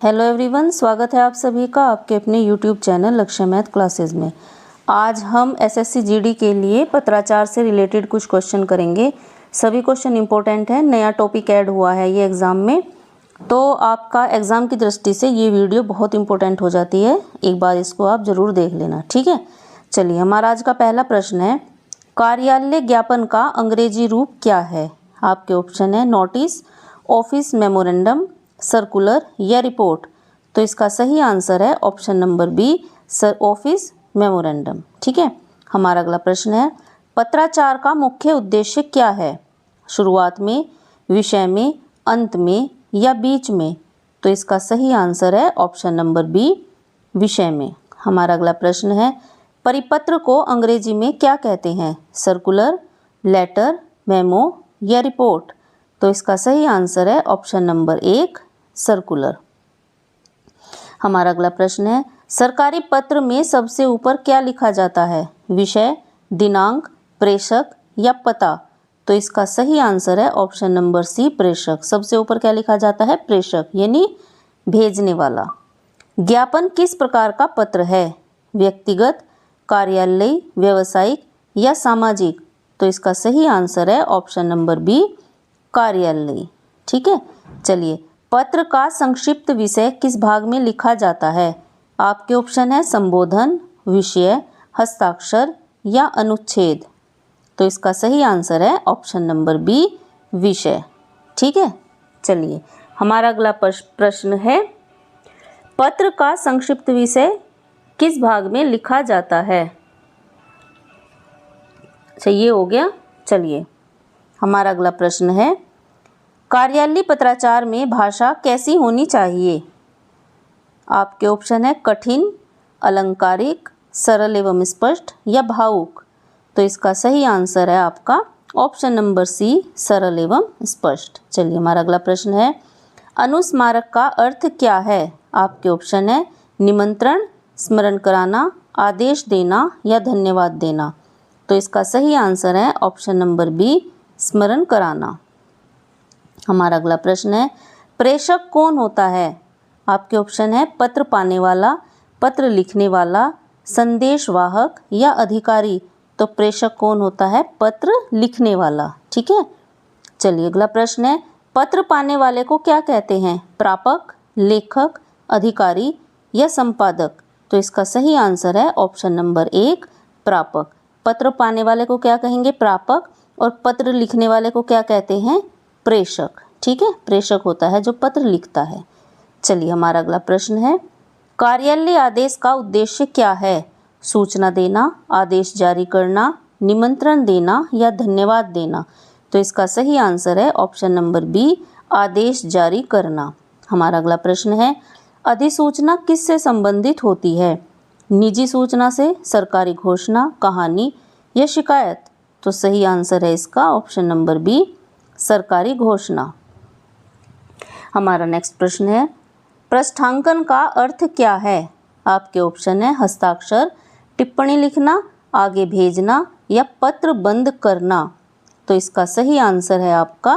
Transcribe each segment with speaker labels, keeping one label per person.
Speaker 1: Hello everyone, स्वागत है आप सभी का आपके अपने यूट्यूब चैनल लक्ष्य मैथ क्लासेस में। आज हम एसएससी जीडी के लिए पत्राचार से रिलेटेड कुछ क्वेश्चन करेंगे। सभी क्वेश्चन इंपॉर्टेंट है, नया टॉपिक ऐड हुआ है ये एग्ज़ाम में, तो आपका एग्ज़ाम की दृष्टि से ये वीडियो बहुत इंपॉर्टेंट हो जाती है। एक बार इसको आप ज़रूर देख लेना, ठीक है। चलिए, हमारा आज का पहला प्रश्न है, कार्यालय ज्ञापन का अंग्रेजी रूप क्या है। आपके ऑप्शन है नोटिस, ऑफिस मेमोरेंडम, सर्कुलर या रिपोर्ट। तो इसका सही आंसर है option number B, office memorandum, ठीक है। हमारा अगला प्रश्न है, पत्राचार का मुख्य उद्देश्य क्या है। शुरुआत में, विषय में, अंत में या बीच में। तो इसका सही आंसर है ऑप्शन नंबर बी, विषय में। हमारा अगला प्रश्न है, परिपत्र को अंग्रेजी में क्या कहते हैं। सर्कुलर, लेटर, मेमो या रिपोर्ट। तो इसका सही आंसर है ऑप्शन नंबर एक, सर्कुलर। हमारा अगला प्रश्न है, सरकारी पत्र में सबसे ऊपर क्या लिखा जाता है। विषय, दिनांक, प्रेषक या पता। तो इसका सही आंसर है ऑप्शन नंबर सी, प्रेषक। सबसे ऊपर क्या लिखा जाता है, प्रेषक, यानी भेजने वाला। ज्ञापन किस प्रकार का पत्र है। व्यक्तिगत, कार्यालय, व्यावसायिक या सामाजिक। तो इसका सही आंसर है ऑप्शन नंबर बी, कार्यालय, ठीक है। चलिए, पत्र का संक्षिप्त विषय किस भाग में लिखा जाता है। आपके ऑप्शन है संबोधन, विषय, हस्ताक्षर या अनुच्छेद। तो इसका सही आंसर है ऑप्शन नंबर बी, विषय, ठीक है। चलिए, हमारा अगला प्रश्न है, पत्र का संक्षिप्त विषय किस भाग में लिखा जाता है। अच्छा, ये हो गया। चलिए, हमारा अगला प्रश्न है, कार्यालय पत्राचार में भाषा कैसी होनी चाहिए। आपके ऑप्शन है कठिन, अलंकारिक, सरल एवं स्पष्ट या भावुक। तो इसका सही आंसर है आपका ऑप्शन नंबर सी, सरल एवं स्पष्ट। चलिए, हमारा अगला प्रश्न है, अनुस्मारक का अर्थ क्या है। आपके ऑप्शन है निमंत्रण, स्मरण कराना, आदेश देना या धन्यवाद देना। तो इसका सही आंसर है ऑप्शन नंबर बी, स्मरण कराना। हमारा अगला प्रश्न है, प्रेषक कौन होता है। आपके ऑप्शन है पत्र पाने वाला, पत्र लिखने वाला, संदेशवाहक या अधिकारी। तो प्रेषक कौन होता है, पत्र लिखने वाला, ठीक है। चलिए, अगला प्रश्न है, पत्र पाने वाले को क्या कहते हैं। प्रापक, लेखक, अधिकारी या संपादक। तो इसका सही आंसर है ऑप्शन नंबर एक, प्रापक। पत्र पाने वाले को क्या कहेंगे, प्रापक, और पत्र लिखने वाले को क्या कहते हैं, प्रेषक, ठीक है। प्रेषक होता है जो पत्र लिखता है। चलिए, हमारा अगला प्रश्न है, कार्यालय आदेश का उद्देश्य क्या है। सूचना देना, आदेश जारी करना, निमंत्रण देना या धन्यवाद देना। तो इसका सही आंसर है ऑप्शन नंबर बी, आदेश जारी करना। हमारा अगला प्रश्न है, अधिसूचना किससे संबंधित होती है। निजी सूचना से, सरकारी घोषणा, कहानी या शिकायत। तो सही आंसर है इसका ऑप्शन नंबर बी, सरकारी घोषणा। हमारा नेक्स्ट प्रश्न है, पृष्ठांकन का अर्थ क्या है। आपके ऑप्शन है हस्ताक्षर, टिप्पणी लिखना, आगे भेजना या पत्र बंद करना। तो इसका सही आंसर है आपका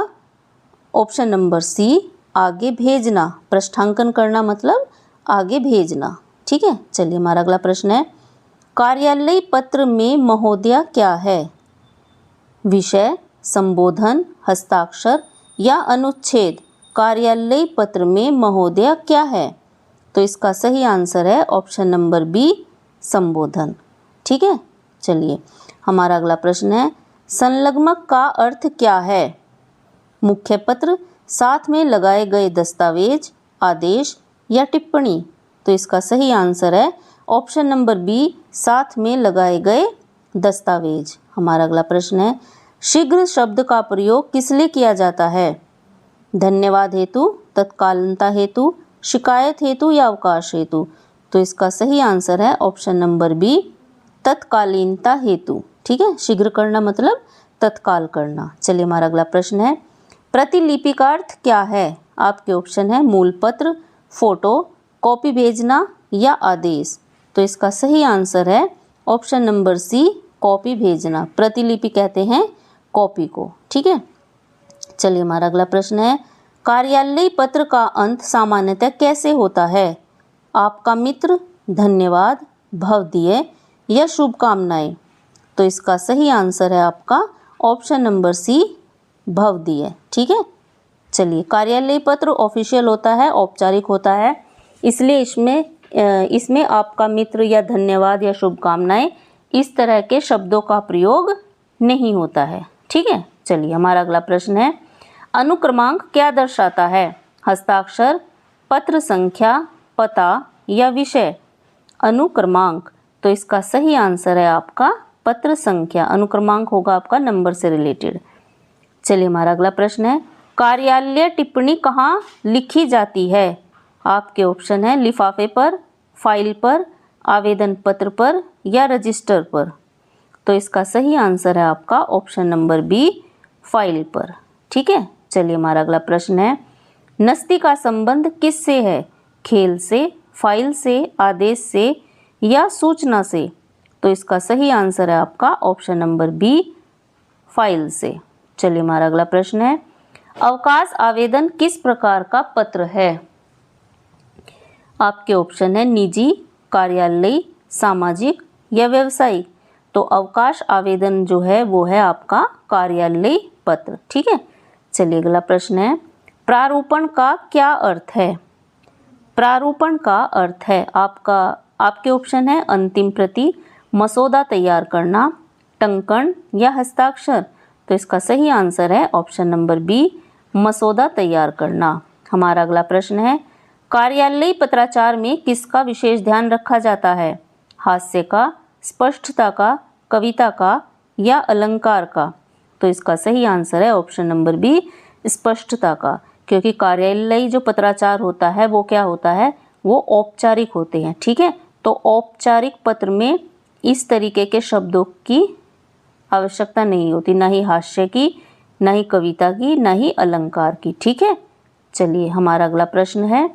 Speaker 1: ऑप्शन नंबर सी, आगे भेजना। पृष्ठांकन करना मतलब आगे भेजना, ठीक है। चलिए, हमारा अगला प्रश्न है, कार्यालय पत्र में महोदया क्या है। विषय, संबोधन, हस्ताक्षर या अनुच्छेद। कार्यालय पत्र में महोदया क्या है। तो इसका सही आंसर है ऑप्शन नंबर बी, संबोधन, ठीक है। चलिए, हमारा अगला प्रश्न है, संलग्नक का अर्थ क्या है। मुख्य पत्र, साथ में लगाए गए दस्तावेज, आदेश या टिप्पणी। तो इसका सही आंसर है ऑप्शन नंबर बी, साथ में लगाए गए दस्तावेज। हमारा अगला प्रश्न है, शीघ्र शब्द का प्रयोग किस लिए किया जाता है। धन्यवाद हेतु, तत्कालीनता हेतु, शिकायत हेतु या अवकाश हेतु। तो इसका सही आंसर है ऑप्शन नंबर बी, तत्कालीनता हेतु, ठीक है। शीघ्र करना मतलब तत्काल करना। चलिए, हमारा अगला प्रश्न है, प्रतिलिपि का अर्थ क्या है। आपके ऑप्शन है मूल पत्र, फोटो, कॉपी भेजना या आदेश। तो इसका सही आंसर है ऑप्शन नंबर सी, कॉपी भेजना। प्रतिलिपि कहते हैं कॉपी को, ठीक है। चलिए, हमारा अगला प्रश्न है, कार्यालय पत्र का अंत सामान्यतः कैसे होता है? आपका मित्र, धन्यवाद, भवदीय या शुभकामनाएं। तो इसका सही आंसर है आपका ऑप्शन नंबर सी, भवदीय। ठीक है, चलिए कार्यालय पत्र ऑफिशियल होता है, औपचारिक होता है, इसलिए इसमें आपका मित्र या धन्यवाद या शुभकामनाएं इस तरह के शब्दों का प्रयोग नहीं होता है। ठीक है, चलिए हमारा अगला प्रश्न है, अनुक्रमांक क्या दर्शाता है? हस्ताक्षर, पत्र संख्या, पता या विषय? अनुक्रमांक, तो इसका सही आंसर है आपका पत्र संख्या। अनुक्रमांक होगा आपका नंबर से रिलेटेड। चलिए हमारा अगला प्रश्न है, कार्यालय टिप्पणी कहाँ लिखी जाती है? आपके ऑप्शन है लिफाफे पर, फाइल पर, आवेदन पत्र पर या रजिस्टर पर। तो इसका सही आंसर है आपका ऑप्शन नंबर बी, फाइल पर। ठीक है, चलिए हमारा अगला प्रश्न है, नस्ती का संबंध किससे है? खेल से, फाइल से, आदेश से या सूचना से? तो इसका सही आंसर है आपका ऑप्शन नंबर बी, फाइल से। चलिए हमारा अगला प्रश्न है, अवकाश आवेदन किस प्रकार का पत्र है? आपके ऑप्शन है निजी, कार्यालय, सामाजिक या व्यावसायिक। तो अवकाश आवेदन जो है वो है आपका कार्यालय पत्र। ठीक है, चलिए अगला प्रश्न है, प्रारूपण का क्या अर्थ है? प्रारूपण का अर्थ है आपके ऑप्शन है अंतिम प्रति, मसौदा तैयार करना, टंकण या हस्ताक्षर। तो इसका सही आंसर है ऑप्शन नंबर बी, मसौदा तैयार करना। हमारा अगला प्रश्न है, कार्यालय पत्राचार में किसका विशेष ध्यान रखा जाता है? हास्य का, स्पष्टता का, कविता का या अलंकार का? तो इसका सही आंसर है ऑप्शन नंबर बी, स्पष्टता का, क्योंकि कार्यालय जो पत्राचार होता है वो क्या होता है, वो औपचारिक होते हैं। ठीक है, तो औपचारिक पत्र में इस तरीके के शब्दों की आवश्यकता नहीं होती, ना ही हास्य की, ना ही कविता की, ना ही अलंकार की। ठीक है, चलिए हमारा अगला प्रश्न है,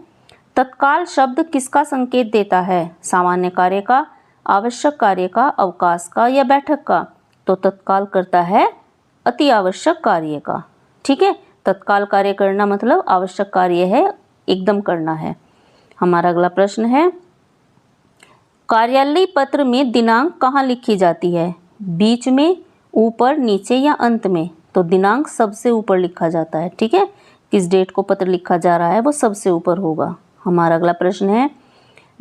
Speaker 1: तत्काल शब्द किसका संकेत देता है? सामान्य कार्य का, आवश्यक कार्य का, अवकाश का या बैठक का? तो तत्काल करता है अति आवश्यक कार्य का। ठीक है, तत्काल कार्य करना मतलब आवश्यक कार्य है, एकदम करना है। हमारा अगला प्रश्न है, कार्यालय पत्र में दिनांक कहाँ लिखी जाती है? बीच में, ऊपर, नीचे या अंत में? तो दिनांक सबसे ऊपर लिखा जाता है। ठीक है, किस डेट को पत्र लिखा जा रहा है वो सबसे ऊपर होगा। हमारा अगला प्रश्न है,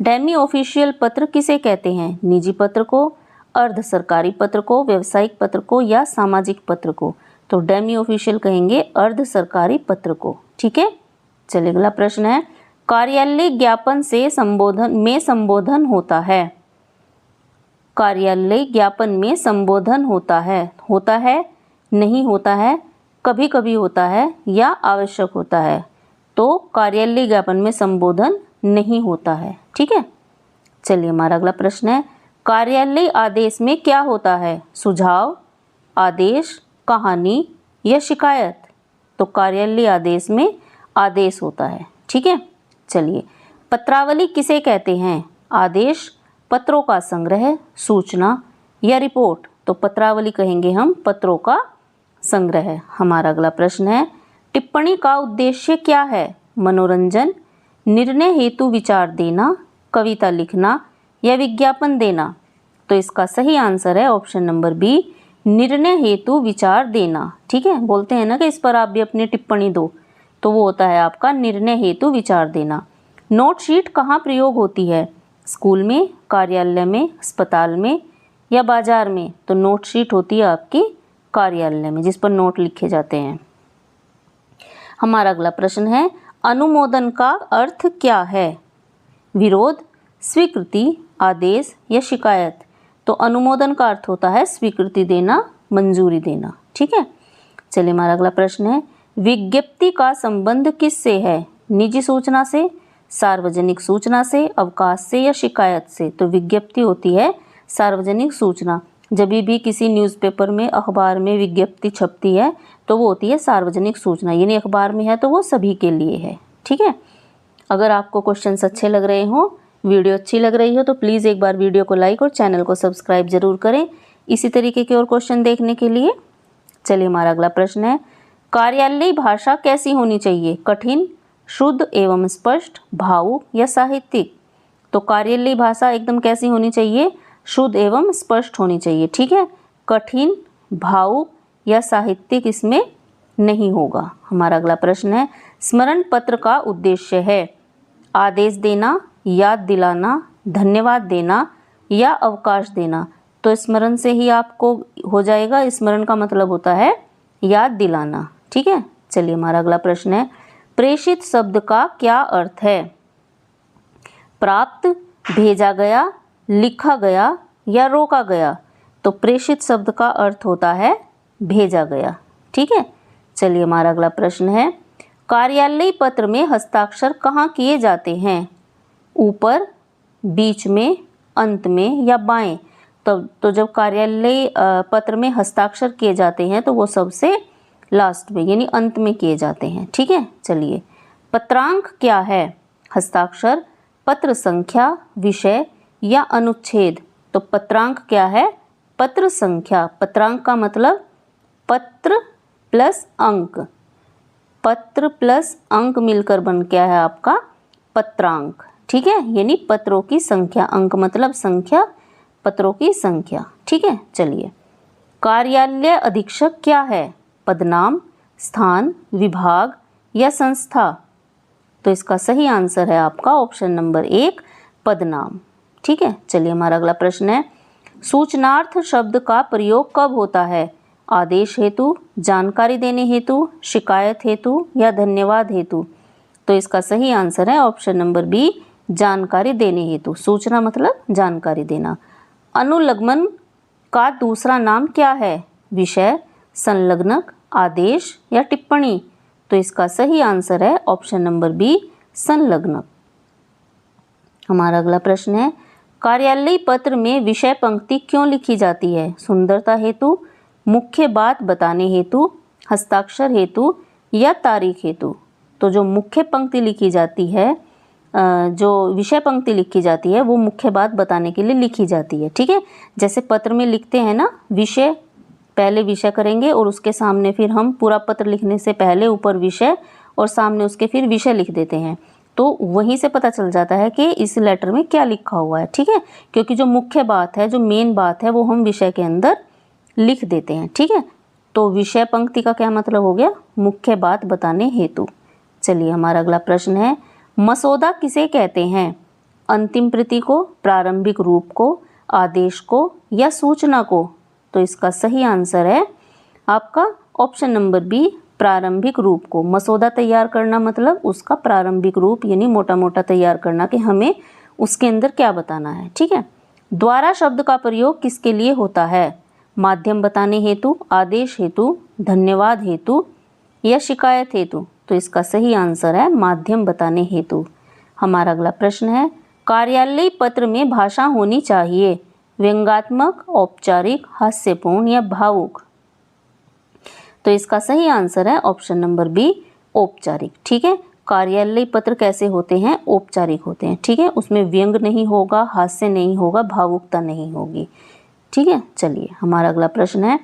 Speaker 1: डेमी ऑफिशियल पत्र किसे कहते हैं? निजी पत्र को, अर्ध सरकारी पत्र को, व्यावसायिक पत्र को या सामाजिक पत्र को? तो डेमी ऑफिशियल कहेंगे अर्ध सरकारी पत्र को। ठीक है, चलिए अगला प्रश्न है, कार्यालय ज्ञापन से संबोधन होता है। कार्यालय ज्ञापन में संबोधन होता है, नहीं होता है, कभी कभी होता है या आवश्यक होता है? तो कार्यालय ज्ञापन में संबोधन नहीं होता है। ठीक है, चलिए हमारा अगला प्रश्न है, कार्यालय आदेश में क्या होता है? सुझाव, आदेश, कहानी या शिकायत? तो कार्यालय आदेश में आदेश होता है। ठीक है, चलिए पत्रावली किसे कहते हैं? आदेश, पत्रों का संग्रह, सूचना या रिपोर्ट? तो पत्रावली कहेंगे हम पत्रों का संग्रह। हमारा अगला प्रश्न है, टिप्पणी का उद्देश्य क्या है? मनोरंजन, निर्णय हेतु विचार देना, कविता लिखना या विज्ञापन देना? तो इसका सही आंसर है ऑप्शन नंबर बी, निर्णय हेतु विचार देना। ठीक है, बोलते हैं ना कि इस पर आप भी अपनी टिप्पणी दो, तो वो होता है आपका निर्णय हेतु विचार देना। नोट शीट कहाँ प्रयोग होती है? स्कूल में, कार्यालय में, अस्पताल में या बाजार में? तो नोट शीट होती है आपकी कार्यालय में, जिस पर नोट लिखे जाते हैं। हमारा अगला प्रश्न है, अनुमोदन का अर्थ क्या है? विरोध, स्वीकृति, आदेश या शिकायत? तो अनुमोदन का अर्थ होता है स्वीकृति देना, मंजूरी देना। ठीक है, चलिए हमारा अगला प्रश्न है, विज्ञप्ति का संबंध किससे है? निजी सूचना से, सार्वजनिक सूचना से, अवकाश से या शिकायत से? तो विज्ञप्ति होती है सार्वजनिक सूचना। जब भी किसी न्यूज़पेपर में, अखबार में विज्ञप्ति छपती है तो वो होती है सार्वजनिक सूचना, यानी अखबार में है तो वो सभी के लिए है। ठीक है, अगर आपको क्वेश्चंस अच्छे लग रहे हों, वीडियो अच्छी लग रही हो तो प्लीज़ एक बार वीडियो को लाइक और चैनल को सब्सक्राइब जरूर करें इसी तरीके के और क्वेश्चन देखने के लिए। चलिए हमारा अगला प्रश्न है, कार्यालयी भाषा कैसी होनी चाहिए? कठिन, शुद्ध एवं स्पष्ट, भावुक या साहित्यिक? तो कार्यालयी भाषा एकदम कैसी होनी चाहिए? शुद्ध एवं स्पष्ट होनी चाहिए। ठीक है, कठिन, भावुक या साहित्यिक इसमें नहीं होगा। हमारा अगला प्रश्न है, स्मरण पत्र का उद्देश्य है आदेश देना, याद दिलाना, धन्यवाद देना या अवकाश देना? तो स्मरण से ही आपको हो जाएगा। स्मरण का मतलब होता है याद दिलाना। ठीक है, चलिए हमारा अगला प्रश्न है, प्रेषित शब्द का क्या अर्थ है? प्राप्त, भेजा गया, लिखा गया या रोका गया? तो प्रेषित शब्द का अर्थ होता है भेजा गया। ठीक है, चलिए हमारा अगला प्रश्न है, कार्यालयी पत्र में हस्ताक्षर कहाँ किए जाते हैं? ऊपर, बीच में, अंत में या बाएं? तो जब कार्यालय पत्र में हस्ताक्षर किए जाते हैं तो वो सबसे लास्ट में यानी अंत में किए जाते हैं। ठीक है, चलिए, पत्रांक क्या है? हस्ताक्षर, पत्र संख्या, विषय या अनुच्छेद? तो पत्रांक क्या है? पत्र संख्या। पत्रांक का मतलब पत्र प्लस अंक, पत्र प्लस अंक मिलकर बन क्या है आपका पत्रांक। ठीक है, यानी पत्रों की संख्या, अंक मतलब संख्या, पत्रों की संख्या। ठीक है, चलिए, कार्यालय अधीक्षक क्या है? पदनाम, स्थान, विभाग या संस्था? तो इसका सही आंसर है आपका ऑप्शन नंबर 1, पदनाम। ठीक है, चलिए हमारा अगला प्रश्न है, सूचनार्थ शब्द का प्रयोग कब होता है? आदेश हेतु, जानकारी देने हेतु, शिकायत हेतु या धन्यवाद हेतु? तो इसका सही आंसर है ऑप्शन नंबर बी, जानकारी देने हेतु। सूचना मतलब जानकारी देना। अनुलग्न का दूसरा नाम क्या है? विषय, संलग्नक, आदेश या टिप्पणी? तो इसका सही आंसर है ऑप्शन नंबर बी, संलग्नक। हमारा अगला प्रश्न है, कार्यालयी पत्र में विषय पंक्ति क्यों लिखी जाती है? सुंदरता हेतु, मुख्य बात बताने हेतु, हस्ताक्षर हेतु या तारीख हेतु? तो जो मुख्य पंक्ति लिखी जाती है, जो विषय पंक्ति लिखी जाती है वो मुख्य बात बताने के लिए लिखी जाती है। ठीक है, जैसे पत्र में लिखते हैं ना, विषय, पहले विषय करेंगे और उसके सामने फिर हम पूरा पत्र लिखने से पहले ऊपर विषय और सामने उसके फिर विषय लिख देते हैं। तो वहीं से पता चल जाता है कि इस लेटर में क्या लिखा हुआ है। ठीक है, क्योंकि जो मुख्य बात है, जो मेन बात है, वो हम विषय के अंदर लिख देते हैं। ठीक है, तो विषय पंक्ति का क्या मतलब हो गया? मुख्य बात बताने हेतु। चलिए हमारा अगला प्रश्न है, मसौदा किसे कहते हैं? अंतिम प्रति को, प्रारंभिक रूप को, आदेश को या सूचना को? तो इसका सही आंसर है आपका ऑप्शन नंबर बी, प्रारंभिक रूप को। मसौदा तैयार करना मतलब उसका प्रारंभिक रूप यानी मोटा मोटा तैयार करना कि हमें उसके अंदर क्या बताना है। ठीक है, द्वारा शब्द का प्रयोग किसके लिए होता है? माध्यम बताने हेतु, आदेश हेतु, धन्यवाद हेतु या शिकायत हेतु? तो इसका सही आंसर है माध्यम बताने हेतु। हमारा अगला प्रश्न है, कार्यालयी पत्र में भाषा होनी चाहिए व्यंग्यात्मक, औपचारिक, हास्यपूर्ण या भावुक? तो इसका सही आंसर है ऑप्शन नंबर बी, औपचारिक। ठीक है, कार्यालयी पत्र कैसे होते हैं? औपचारिक होते हैं। ठीक है, उसमें व्यंग नहीं होगा, हास्य नहीं होगा, भावुकता नहीं होगी। ठीक है, चलिए हमारा अगला प्रश्न है,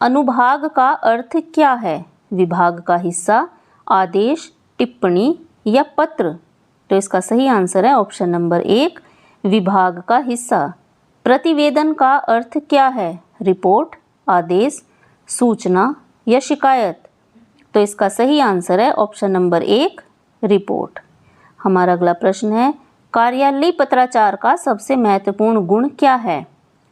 Speaker 1: अनुभाग का अर्थ क्या है? विभाग का हिस्सा, आदेश, टिप्पणी या पत्र? तो इसका सही आंसर है ऑप्शन नंबर 1, विभाग का हिस्सा। प्रतिवेदन का अर्थ क्या है? रिपोर्ट, आदेश, सूचना या शिकायत? तो इसका सही आंसर है ऑप्शन नंबर 1, रिपोर्ट। हमारा अगला प्रश्न है, कार्यालयी पत्राचार का सबसे महत्वपूर्ण गुण क्या है?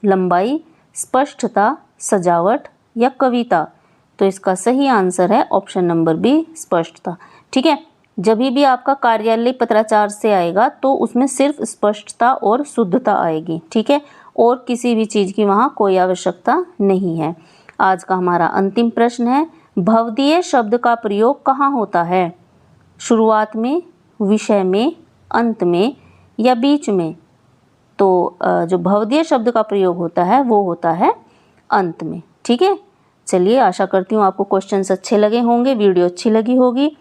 Speaker 1: लंबाई, स्पष्टता, सजावट या कविता? तो इसका सही आंसर है ऑप्शन नंबर बी, स्पष्टता। ठीक है, जब भी आपका कार्यालय पत्राचार से आएगा तो उसमें सिर्फ स्पष्टता और शुद्धता आएगी। ठीक है, और किसी भी चीज़ की वहाँ कोई आवश्यकता नहीं है। आज का हमारा अंतिम प्रश्न है, भवदीय शब्द का प्रयोग कहाँ होता है? शुरुआत में, विषय में, अंत में या बीच में? तो जो भवदीय शब्द का प्रयोग होता है वो होता है अंत में। ठीक है, चलिए आशा करती हूँ आपको क्वेश्चंस अच्छे लगे होंगे, वीडियो अच्छी लगी होगी।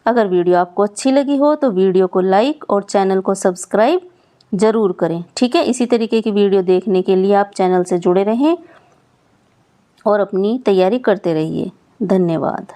Speaker 1: अगर वीडियो आपको अच्छी लगी हो तो वीडियो को लाइक और चैनल को सब्सक्राइब ज़रूर करें। ठीक है, इसी तरीके की वीडियो देखने के लिए आप चैनल से जुड़े रहें और अपनी तैयारी करते रहिए। धन्यवाद।